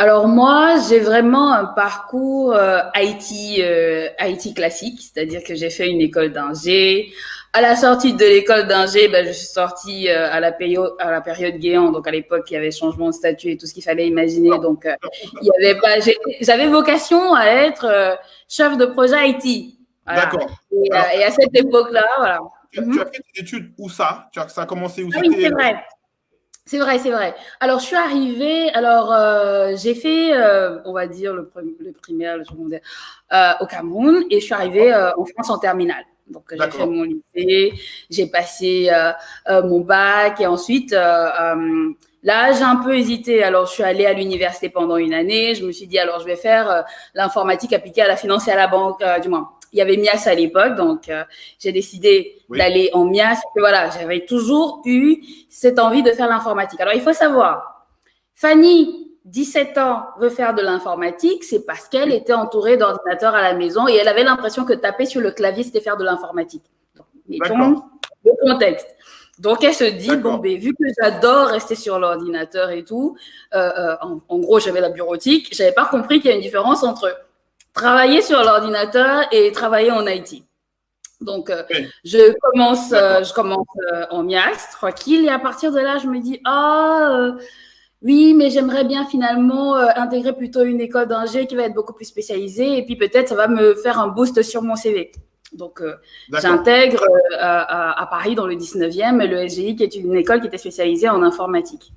Alors moi, j'ai vraiment un parcours IT classique, c'est-à-dire que j'ai fait une école d'ingé. À la sortie de l'école d'ingé, ben, je suis sortie à la période Guéant. Donc à l'époque, il y avait changement de statut et tout ce qu'il fallait imaginer. Donc il y avait pas, j'avais vocation à être chef de projet IT. Voilà. D'accord. Alors, Et à cette époque-là, voilà. tu as Mhm. fait tes études où ça? Ça a commencé où Ah oui, c'était? c'est vrai. C'est vrai, c'est vrai. Alors, je suis arrivée, j'ai fait, on va dire, le primaire, le secondaire au Cameroun et je suis arrivée en France en terminale. Donc, j'ai fait D'accord. mon lycée, j'ai passé mon bac et ensuite, là, j'ai un peu hésité. Alors, je suis allée à l'université pendant une année. Je me suis dit, alors, je vais faire l'informatique appliquée à la finance et à la banque, du moins. Il y avait MIAS à l'époque, donc j'ai décidé Oui. d'aller en MIAS. Et voilà, j'avais toujours eu cette envie de faire l'informatique. Alors, il faut savoir, Fanny, 17 ans, veut faire de l'informatique, c'est parce qu'elle Oui. était entourée d'ordinateurs à la maison et elle avait l'impression que taper sur le clavier, c'était faire de l'informatique. Donc, D'accord. mettons le contexte. Donc, elle se dit, bon, D'accord. ben, vu que j'adore rester sur l'ordinateur et tout, en gros, j'avais la bureautique, je n'avais pas compris qu'il y a une différence entre travailler sur l'ordinateur et travailler en IT. Donc, Oui. D'accord. je commence en MIAX, tranquille, et à partir de là, je me dis, oui, mais j'aimerais bien finalement intégrer plutôt une école d'ingé qui va être beaucoup plus spécialisée, et puis peut-être ça va me faire un boost sur mon CV. Donc, D'accord. j'intègre à Paris, dans le 19e, le SGI, qui est une école qui était spécialisée en informatique.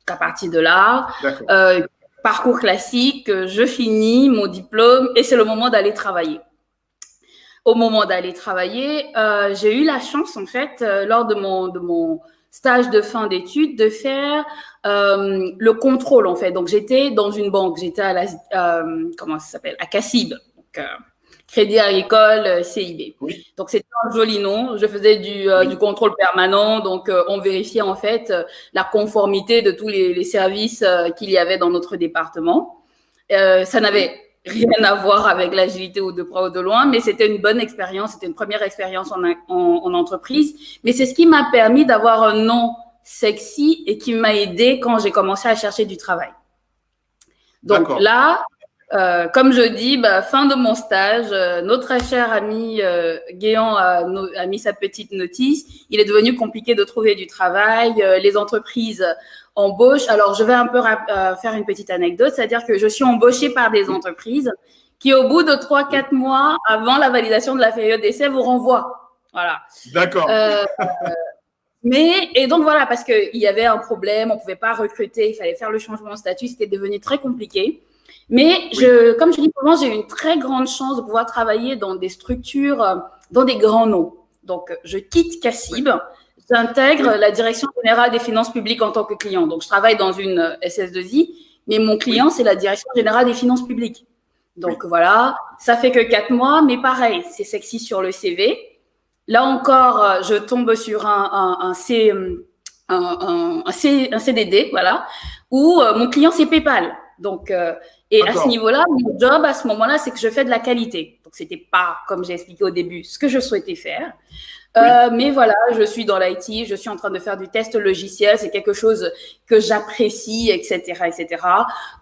À partir de là, D'accord. euh, parcours classique, je finis mon diplôme et c'est le moment d'aller travailler. Au moment d'aller travailler, j'ai eu la chance, en fait, lors de mon stage de fin d'études, de faire le contrôle, en fait. Donc, j'étais dans une banque, j'étais comment ça s'appelle, à CACIB, donc, Crédit Agricole CIB. Oui. Donc, c'était un joli nom. Je faisais du Oui. contrôle permanent, donc on vérifiait, en fait, la conformité de tous les services qu'il y avait dans notre département. Ça n'avait Oui. rien à voir avec l'agilité ou de près ou de loin, mais c'était une bonne expérience, c'était une première expérience en entreprise. Mais c'est ce qui m'a permis d'avoir un nom sexy et qui m'a aidé quand j'ai commencé à chercher du travail. Donc D'accord. là, comme je dis, bah, fin de mon stage, notre cher ami Guéant a mis sa petite notice. Il est devenu compliqué de trouver du travail. Les entreprises embauchent. Alors, je vais un peu faire une petite anecdote, c'est-à-dire que je suis embauchée par des Oui. entreprises qui, au bout de trois Oui. quatre mois, avant la validation de la période d'essai, vous renvoient. Voilà. D'accord. Euh, et donc voilà, parce qu'il y avait un problème, on ne pouvait pas recruter, il fallait faire le changement de statut, c'était devenu très compliqué. Mais Oui. comme je dis souvent, j'ai eu une très grande chance de pouvoir travailler dans des structures, dans des grands noms. Donc, je quitte Oui. CACIB, j'intègre Oui. la Direction générale des finances publiques en tant que client. Donc, je travaille dans une SS2I, mais mon client, Oui. c'est la Direction générale des finances publiques. Oui. Donc, voilà, ça fait que 4 mois, mais pareil, c'est sexy sur le CV. Là encore, je tombe sur un CDD, voilà, où mon client, c'est PayPal. Donc, et à ce D'accord. niveau-là, mon job à ce moment-là, c'est que je fais de la qualité. Donc, c'était pas, comme j'ai expliqué au début, ce que je souhaitais faire. Oui. Mais voilà, je suis dans l'IT, je suis en train de faire du test logiciel, c'est quelque chose que j'apprécie, etc., etc.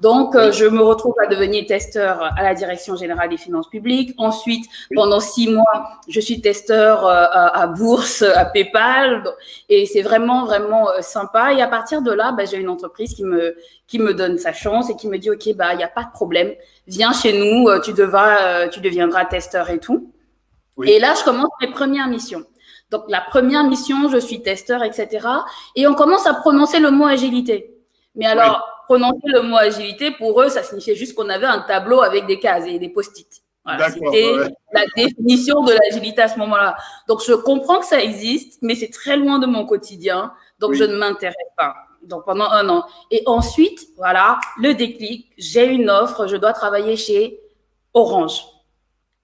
Donc, Oui. je me retrouve à devenir testeur à la Direction générale des finances publiques. Ensuite, Oui. pendant 6 mois, je suis testeur à Bourse, à PayPal, et c'est vraiment, vraiment sympa. Et à partir de là, bah, j'ai une entreprise qui me donne sa chance et qui me dit, OK, bah, il n'y a pas de problème, viens chez nous, tu deviendras testeur et tout. Et Oui. là, je commence mes premières missions. Donc, la première mission, je suis testeur, etc. Et on commence à prononcer le mot agilité. Mais Oui. alors, prononcer le mot agilité, pour eux, ça signifiait juste qu'on avait un tableau avec des cases et des post-it. Voilà, D'accord. c'était Ouais. la définition de l'agilité à ce moment-là. Donc, je comprends que ça existe, mais c'est très loin de mon quotidien. Donc, je Oui. ne m'intéresse pas. Donc, pendant un an. Et ensuite, voilà, le déclic, j'ai une offre, je dois travailler chez Orange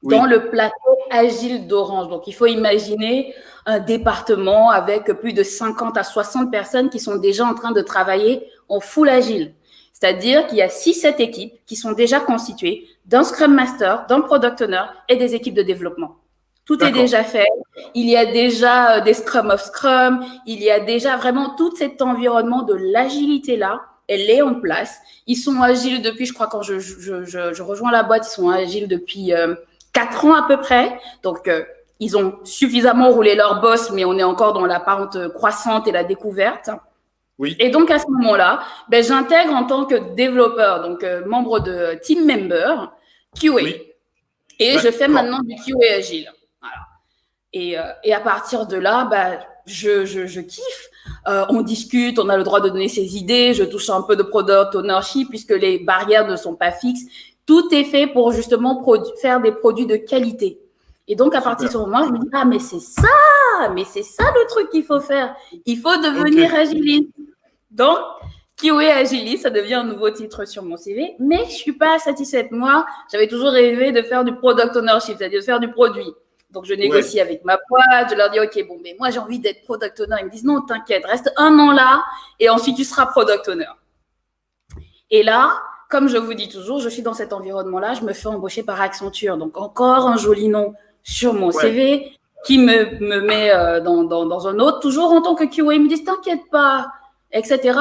dans Oui. le plateau agile d'Orange. Donc, il faut imaginer un département avec plus de 50 à 60 personnes qui sont déjà en train de travailler en full agile. C'est-à-dire qu'il y a 6-7 équipes qui sont déjà constituées d'un Scrum Master, d'un Product Owner et des équipes de développement. Tout est D'accord. déjà fait. Il y a déjà des Scrum of Scrum. Il y a déjà vraiment tout cet environnement de l'agilité-là elle est en place. Ils sont agiles depuis, je crois, quand je rejoins la boîte, ils sont agiles depuis 4 ans à peu près. Donc, ils ont suffisamment roulé leur boss, mais on est encore dans la pente croissante et la découverte. Oui. Et donc, à ce moment-là, j'intègre en tant que développeur, donc membre de team member, QA. Oui. Et je fais maintenant du QA agile. Voilà. Et à partir de là, je kiffe. On discute, on a le droit de donner ses idées. Je touche un peu de product ownership puisque les barrières ne sont pas fixes. Tout est fait pour justement faire des produits de qualité. Et donc, à partir de ce moment, je me dis, ah, mais c'est ça le truc qu'il faut faire. Il faut devenir agiliste. Donc, QA agiliste, ça devient un nouveau titre sur mon CV, mais je suis pas satisfaite. Moi, j'avais toujours rêvé de faire du product ownership, c'est-à-dire de faire du produit. Donc, je négocie avec ma boîte, je leur dis, OK, bon, mais moi, j'ai envie d'être product owner. Ils me disent, non, t'inquiète, reste 1 an là et ensuite, tu seras product owner. Et là, comme je vous dis toujours, je suis dans cet environnement-là, je me fais embaucher par Accenture. Donc, encore un joli nom sur mon CV qui me met dans un autre, toujours en tant que QA. Ils me disent, t'inquiète pas, etc.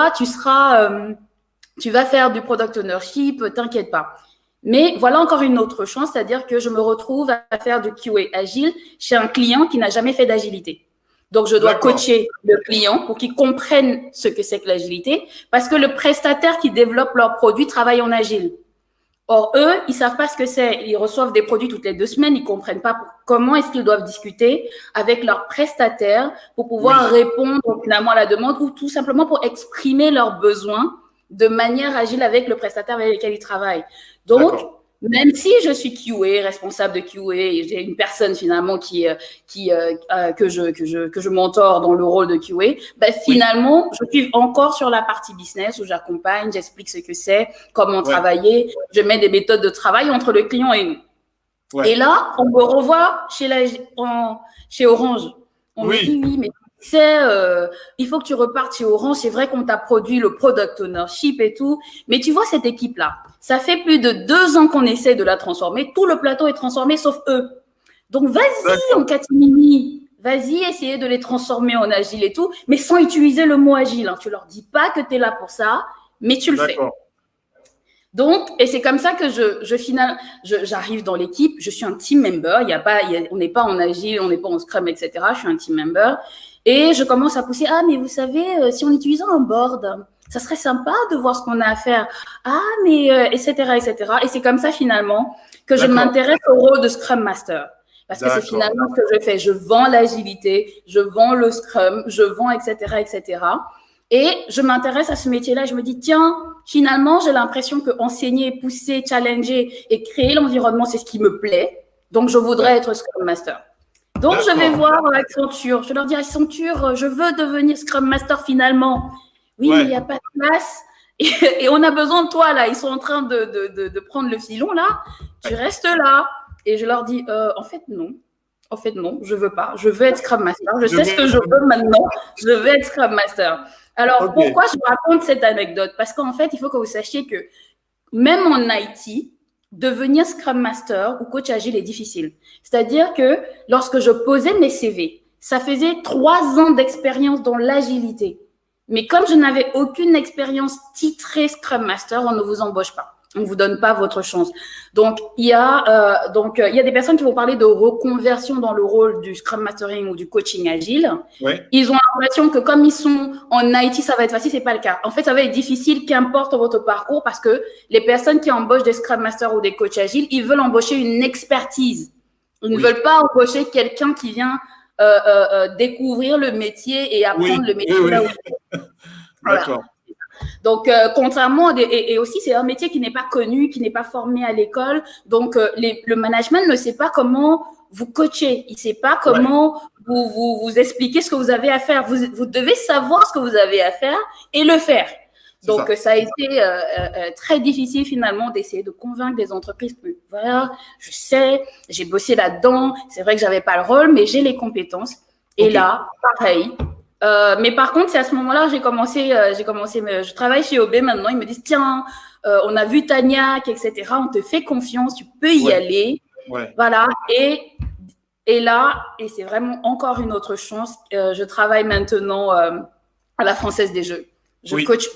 Tu vas faire du product ownership, t'inquiète pas. Mais voilà encore une autre chance, c'est-à-dire que je me retrouve à faire du QA agile chez un client qui n'a jamais fait d'agilité. Donc, je dois coacher le client pour qu'il comprenne ce que c'est que l'agilité parce que le prestataire qui développe leur produit travaille en agile. Or, eux, ils savent pas ce que c'est. Ils reçoivent des produits toutes les 2 semaines. Ils comprennent pas comment est-ce qu'ils doivent discuter avec leur prestataire pour pouvoir répondre finalement à la demande ou tout simplement pour exprimer leurs besoins de manière agile avec le prestataire avec lequel ils travaillent. Donc, même si je suis QA, responsable de QA, et j'ai une personne finalement que je mentore dans le rôle de QA, finalement, je suis encore sur la partie business où j'accompagne, j'explique ce que c'est, comment travailler, je mets des méthodes de travail entre le client et nous. Et là, on me revoit chez Orange. On me dit, oui, mais il faut que tu repartes chez Orange. C'est vrai qu'on t'a produit le product ownership et tout. Mais tu vois cette équipe-là, ça fait plus de 2 ans qu'on essaie de la transformer. Tout le plateau est transformé sauf eux. Donc, vas-y en catimini. Vas-y, essayer de les transformer en agile et tout, mais sans utiliser le mot agile. Hein. Tu leur dis pas que tu es là pour ça, mais tu le fais. Donc, et c'est comme ça que j'arrive dans l'équipe. Je suis un team member. On n'est pas en agile, on n'est pas en scrum, etc. Je suis un team member. Et je commence à pousser, ah, mais vous savez, si on utilisait un board, ça serait sympa de voir ce qu'on a à faire. Ah, mais, etc., etc. Et c'est comme ça, finalement, que je m'intéresse au rôle de Scrum Master. Parce que c'est finalement ce que je fais. Je vends l'agilité, je vends le Scrum, je vends, etc., etc. Et je m'intéresse à ce métier-là. Je me dis, tiens, finalement, j'ai l'impression que enseigner, pousser, challenger et créer l'environnement, c'est ce qui me plaît. Donc, je voudrais être Scrum Master. Donc, je vais voir Accenture. Je leur dis, Accenture, je veux devenir Scrum Master finalement. Oui, mais il n'y a pas de place. Et on a besoin de toi, là. Ils sont en train de prendre le filon, là. Tu restes là. Et je leur dis, en fait, non. En fait, non, je veux pas. Je veux être Scrum Master. Je sais ce que je veux maintenant. Je veux être Scrum Master. Alors, pourquoi je vous raconte cette anecdote? Parce qu'en fait, il faut que vous sachiez que même en IT, devenir Scrum Master ou coach agile est difficile. C'est-à-dire que lorsque je posais mes CV, ça faisait 3 ans d'expérience dans l'agilité. Mais comme je n'avais aucune expérience titrée Scrum Master, on ne vous embauche pas. On ne vous donne pas votre chance. Donc, il y a des personnes qui vont parler de reconversion dans le rôle du Scrum Mastering ou du coaching agile. Ils ont l'impression que comme ils sont en IT, ça va être facile. C'est pas le cas. En fait, ça va être difficile, qu'importe votre parcours, parce que les personnes qui embauchent des Scrum Masters ou des coachs agiles, ils veulent embaucher une expertise. Ils ne veulent pas embaucher quelqu'un qui vient découvrir le métier et apprendre le métier là où il est. Voilà. Donc, contrairement, et aussi, c'est un métier qui n'est pas connu, qui n'est pas formé à l'école. Donc, le management ne sait pas comment vous coacher. Il ne sait pas comment vous expliquer ce que vous avez à faire. Vous devez savoir ce que vous avez à faire et le faire. Donc, ça a été très difficile finalement d'essayer de convaincre des entreprises que voilà, je sais, j'ai bossé là-dedans. C'est vrai que je n'avais pas le rôle, mais j'ai les compétences. Et là, pareil. Mais par contre, c'est à ce moment-là que j'ai commencé, je travaille chez OB maintenant, ils me disent, tiens, on a vu Taniac, etc., on te fait confiance, tu peux y aller. Voilà. Et là, et c'est vraiment encore une autre chance, je travaille maintenant à la Française des Jeux. Je coach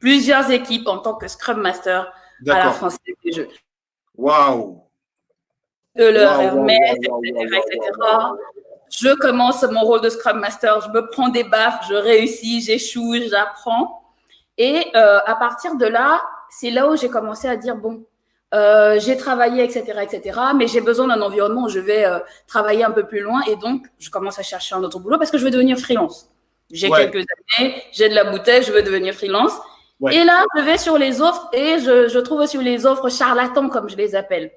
plusieurs équipes en tant que Scrum Master à la Française des Jeux. Waouh! Hermès, etc. Je commence mon rôle de Scrum Master, je me prends des baffes, je réussis, j'échoue, j'apprends. Et à partir de là, c'est là où j'ai commencé à dire, bon, j'ai travaillé, etc., mais j'ai besoin d'un environnement où je vais travailler un peu plus loin. Et donc, je commence à chercher un autre boulot parce que je veux devenir freelance. J'ai quelques années, j'ai de la bouteille, je veux devenir freelance. Et là, je vais sur les offres et je trouve sur les offres charlatans, comme je les appelle.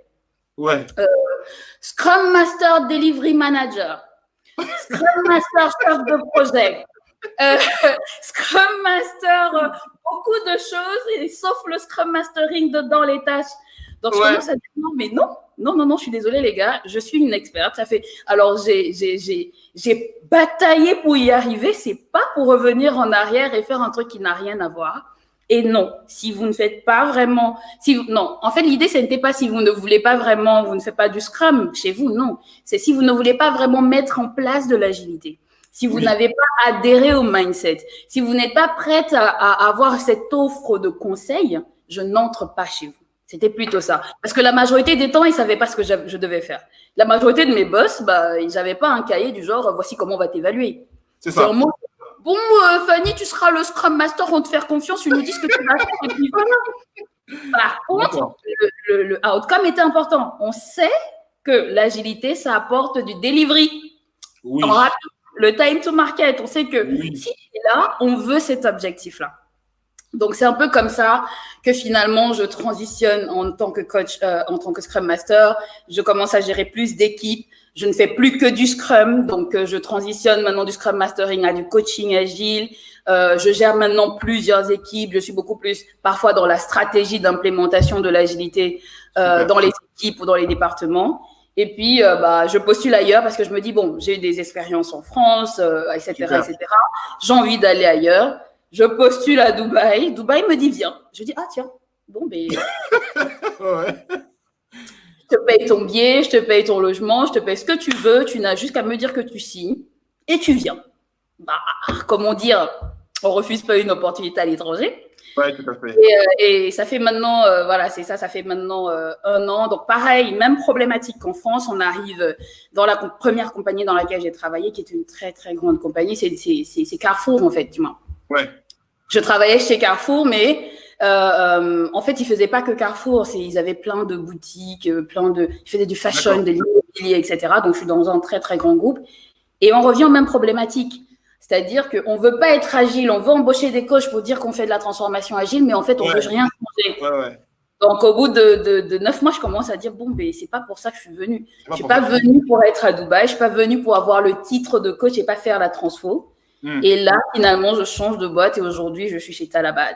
Scrum Master Delivery Manager, Scrum Master chef de projet, Scrum Master, beaucoup de choses, sauf le Scrum Mastering dans les tâches. Donc, je commence à dire non, mais non, je suis désolée, les gars, je suis une experte. Ça fait, alors, j'ai bataillé pour y arriver. C'est pas pour revenir en arrière et faire un truc qui n'a rien à voir. Et non, si vous ne faites pas vraiment, non, en fait, l'idée, ce n'était pas si vous ne voulez pas vraiment, vous ne faites pas du Scrum chez vous, non. C'est si vous ne voulez pas vraiment mettre en place de l'agilité. Si vous n'avez pas adhéré au mindset, si vous n'êtes pas prête à avoir cette offre de conseils, je n'entre pas chez vous. C'était plutôt ça. Parce que la majorité des temps, ils ne savaient pas ce que je devais faire. La majorité de mes boss, ils n'avaient pas un cahier du genre, voici comment on va t'évaluer. C'est ça. Bon, Fanny, tu seras le Scrum Master, on te faire confiance, tu nous dis ce que tu vas faire. Et puis voilà. Par contre, le outcome était important. On sait que l'agilité, ça apporte du delivery. Le time to market. On sait que si c'est là, on veut cet objectif-là. Donc, c'est un peu comme ça que finalement, je transitionne en tant que coach, en tant que Scrum Master. Je commence à gérer plus d'équipes. Je ne fais plus que du Scrum. Donc, je transitionne maintenant du Scrum Mastering à du coaching agile. Je gère maintenant plusieurs équipes. Je suis beaucoup plus parfois dans la stratégie d'implémentation de l'agilité dans les équipes ou dans les départements. Et puis, je postule ailleurs parce que je me dis, bon, j'ai eu des expériences en France, etc. J'ai envie d'aller ailleurs. Je postule à Dubaï. Dubaï me dit, viens. Je dis, ah, tiens, bon, je te paye ton billet, je te paye ton logement, je te paye ce que tu veux. Tu n'as juste qu'à me dire que tu signes et tu viens. Comment dire, on refuse pas une opportunité à l'étranger. Oui, tout à fait. Et ça fait maintenant, c'est ça, ça fait maintenant 1 an. Donc, pareil, même problématique qu'en France. On arrive dans la première compagnie dans laquelle j'ai travaillé, qui est une très, très grande compagnie. C'est Carrefour, en fait, du moins. Je travaillais chez Carrefour, mais en fait, ils faisaient pas que Carrefour. Ils avaient plein de boutiques, ils faisaient du fashion, de l'immobilier, etc. Donc, je suis dans un très, très grand groupe. Et on revient aux mêmes problématiques. C'est-à-dire qu'on ne veut pas être agile, on veut embaucher des coachs pour dire qu'on fait de la transformation agile, mais en fait, on ne veut rien changer. Donc, au bout de 9 mois, je commence à dire, bon, mais c'est pas pour ça que je suis venue. Je ne suis pas venue pour être à Dubaï, je ne suis pas venue pour avoir le titre de coach et pas faire la transfo. Et là, finalement, je change de boîte et aujourd'hui, je suis chez Talabat.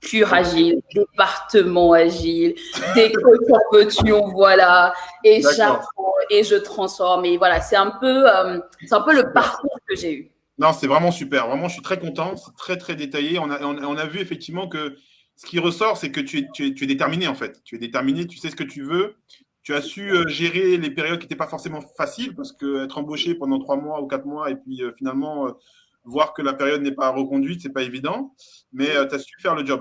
Pure agile, département agile, des coachs en petit, voilà. Et j'apprends et je transforme. Et voilà, c'est un peu le parcours que j'ai eu. Non, c'est vraiment super. Vraiment, je suis très content. C'est très, très détaillé. On a vu effectivement que ce qui ressort, c'est que tu es déterminé, en fait. Tu es déterminé, tu sais ce que tu veux. Tu as su gérer les périodes qui n'étaient pas forcément faciles parce qu'être embauché pendant 3 mois ou 4 mois et puis finalement voir que la période n'est pas reconduite, ce n'est pas évident. Mais tu as su faire le job.